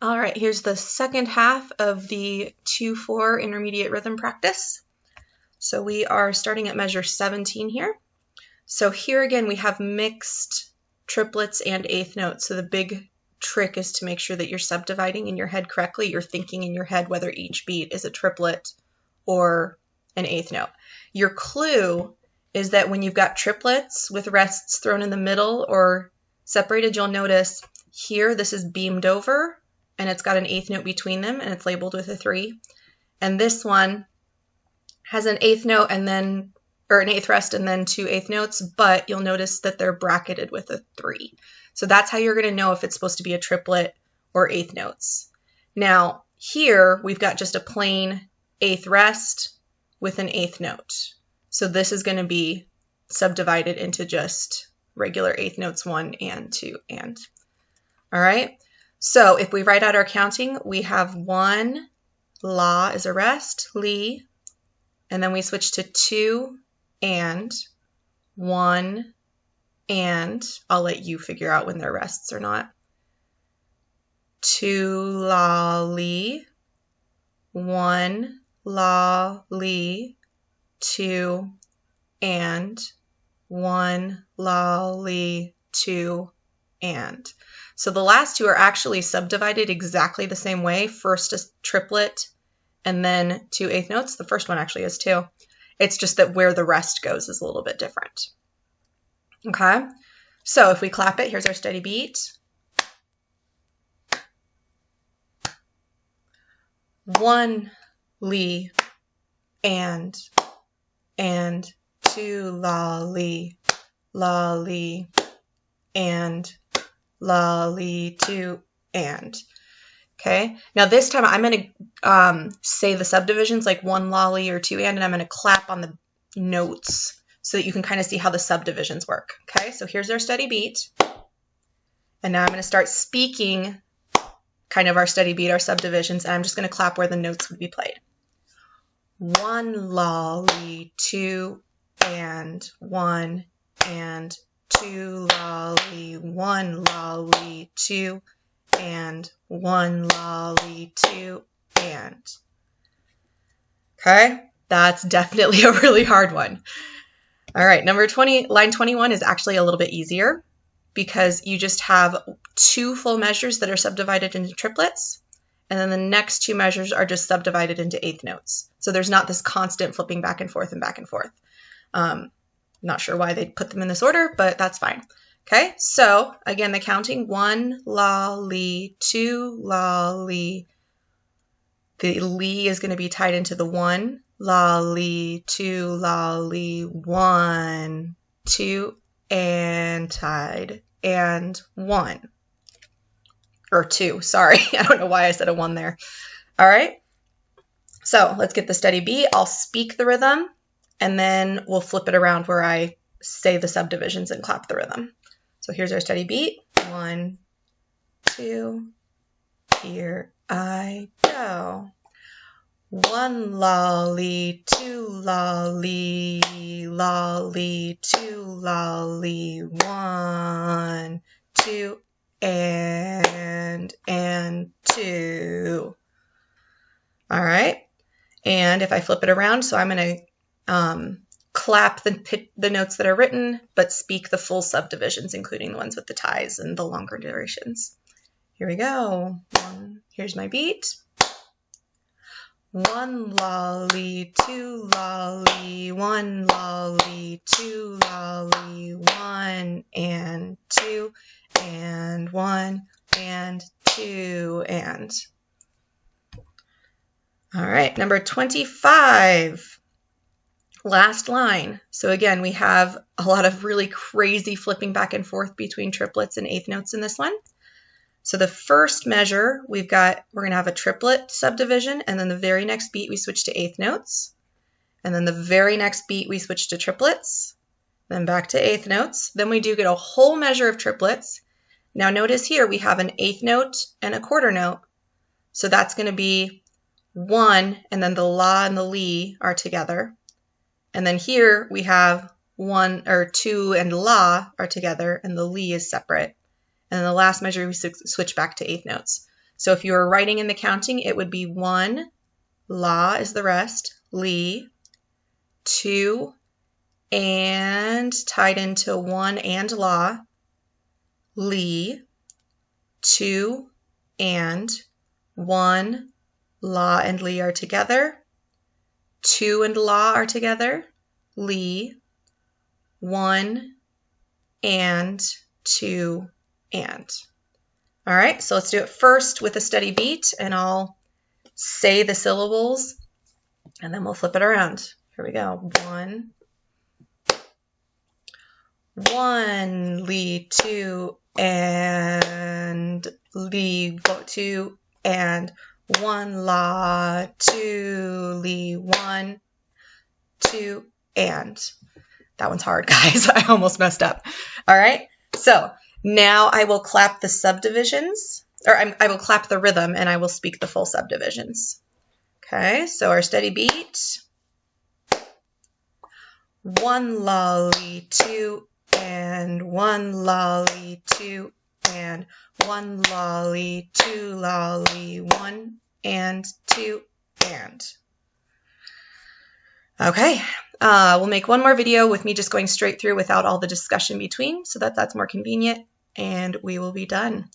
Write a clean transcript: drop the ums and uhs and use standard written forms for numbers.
All right, here's the second half of the 2/4 intermediate rhythm practice. So we are starting at measure 17 here. So here again, we have mixed triplets and eighth notes. So the big trick is to make sure that you're subdividing in your head correctly. You're thinking in your head whether each beat is a triplet or an eighth note. Your clue is that when you've got triplets with rests thrown in the middle or separated, you'll notice here this is beamed over and it's got an eighth note between them and it's labeled with a 3. And this one has an eighth note and then, or an eighth rest and then 2 eighth notes, but you'll notice that they're bracketed with a 3. So that's how you're going to know if it's supposed to be a triplet or eighth notes. Now here we've got just a plain eighth rest with an eighth note. So this is going to be subdivided into just regular eighth notes 1 and 2 and. All right. So if we write out our counting, we have 1 la is a rest, li, and then we switch to 2 and 1 and. I'll let you figure out when they're rests or not. 2 la li, 1 la li, 2 and 1 la li, 2 and. So the last two are actually subdivided exactly the same way. First a triplet and then 2 eighth notes. The first one actually is 2. It's just that where the rest goes is a little bit different. Okay, so if we clap it, here's our steady beat. 1 li and 2 la li, and la li 2 and. Okay, now this time I'm going to say the subdivisions like 1 lolly or 2 and I'm going to clap on the notes so that you can kind of see how the subdivisions work. Okay, so here's our steady beat. And now I'm going to start speaking kind of our steady beat, our subdivisions, and I'm just going to clap where the notes would be played. 1 lolly, 2 and 1 and 2 lolly, 1 lolly, 2 and 1 lolly, 2 and. Okay, that's definitely a really hard one. All right, number 20, line 21 is actually a little bit easier because you just have 2 full measures that are subdivided into triplets, and then the next 2 measures are just subdivided into eighth notes. So there's not this constant flipping back and forth and back and forth. Not sure why they put them in this order, but that's fine. Okay, so again, the counting, 1 la li, 2 la li. The li is going to be tied into the 1, la li, 2 la li, 1, 2, and tied, and 1. Or 2, sorry. I don't know why I said a 1 there. All right, so let's get the steady beat. I'll speak the rhythm, and then we'll flip it around where I say the subdivisions and clap the rhythm. So here's our steady beat. 1, 2, here I go. 1 lolly, 2 lolly, lolly, 2 lolly, 1, 2, and 2. All right. And if I flip it around, so I'm going to clap the notes that are written, but speak the full subdivisions, including the ones with the ties and the longer durations. Here we go. Here's my beat. 1 lolly, 2 lolly, 1 lolly, 2 lolly, 1 and 2 and 1 and 2 and. All right, number 25. Last line. So again, we have a lot of really crazy flipping back and forth between triplets and eighth notes in this one. So the first measure, we're going to have a triplet subdivision, and then the very next beat we switch to eighth notes. And then the very next beat we switch to triplets, then back to eighth notes. Then we do get a whole measure of triplets. Now notice here we have an eighth note and a quarter note. So that's going to be 1, and then the la and the li are together. And then here we have 1 or 2 and la are together and the li is separate. And then the last measure we switch back to eighth notes. So if you were writing in the counting, it would be 1, la is the rest, li, 2, and tied into 1 and la, li, 2, and 1, la and li are together, 2 and la are together, li, 1, and 2, and. All right, so let's do it first with a steady beat, and I'll say the syllables, and then we'll flip it around. Here we go. 1, 1, li, 2, and li, 2, and 1, la, 2, li, 1, 2, and. That one's hard, guys. I almost messed up. All right, so now I will clap the subdivisions, or I will clap the rhythm, and I will speak the full subdivisions. Okay, so our steady beat. 1 lolly, 2, and 1 lolly, 2, and 1 lolly, 2 lolly, 1, and 2, and. Okay, we'll make one more video with me just going straight through without all the discussion between, so that that's more convenient, and we will be done.